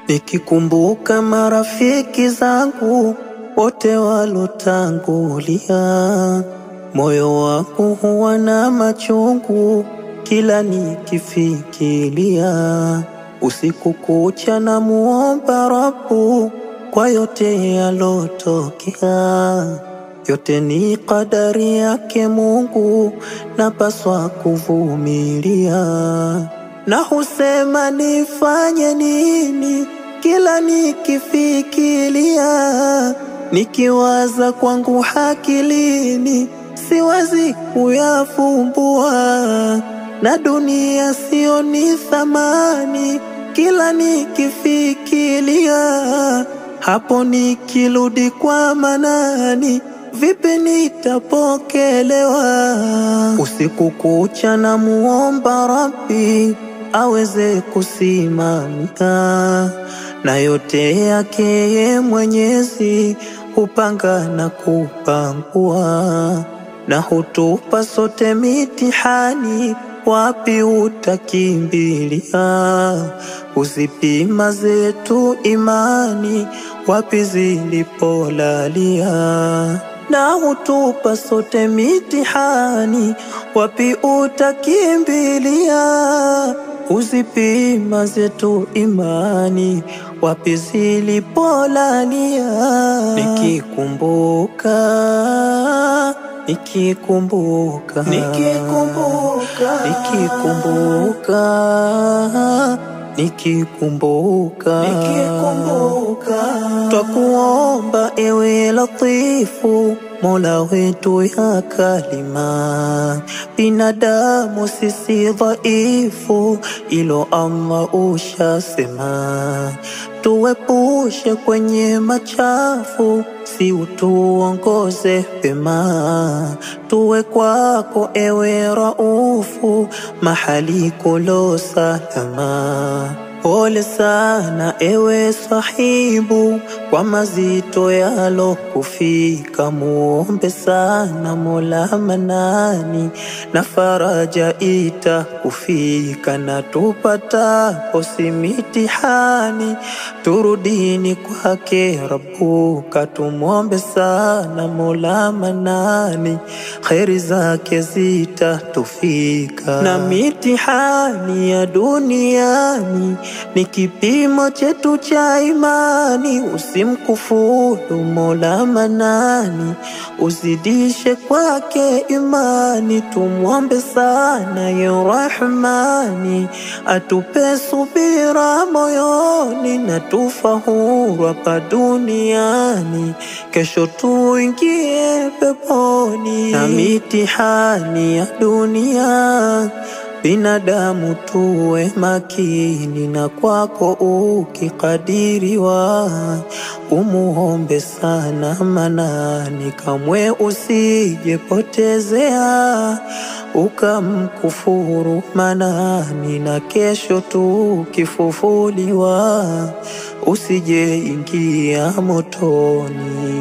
Nikikumbuka marafiki zangu wote walotangulia, moyo wangu huwa na machungu kila nikifikiria. Usiku kucha na muomba Rabbu kwa yote yalotokea, yote ni kadari yake Mungu, napaswa kuvumilia. Na husema nifanye nini kila nikifikiria, nikiwaza kwangu hakilini siwezi kuyafumbua. Na dunia sio ni thamani kila nikifikiria, hapo nikirudi kwa Manani vipi nitapokelewa? Usiku kucha na muomba Rabbi aweze kusimamia, na yote yake ye Mwenyezi hupanga na kupangua. Na hutupa sote mitihani, wapi utakimbilia? Uzipima zetu imani, wapi zilipolalia? Na hutupa sote mitihani, wapi utakimbilia? Uzipima zetu imani, wapi zilipolalia? Nikikumbuka twakuomba ewe Latifu, Mola wetu ya kalima. Binadamu sisi dhaifu, ilo Allah ushasema. Tuepushe kwenye machafu, si utuongoze pema. Tuwe kwako ewe Raufu, mahali kulo salama. Pole sana ewe sahibu, kwa mazito yalo kufika. Muombe sana Mola Manani, na faraja itakufika. Na tupatapo si mitihani, turudini kwake Rabbuka. Tumuombe sana Mola Manani, kheri zake zitatufika. Na mitihani ya duniani ni kipimo chetu cha imani, usimkufuru Mola Manani, uzidishe kwake imani. Tumuombe sana ya Rahmani, atupe subira moyoni, na tufahuru hapa duniani, kesho tuingie peponi. Na mitihani ya dunia, binadamu tuwe makini, na kwako ukikadiriwa, umuombe sana Manani. Kamwe usijepotezea ukamkufuru Manani, na kesho tukifufuliwa usije ingia motoni.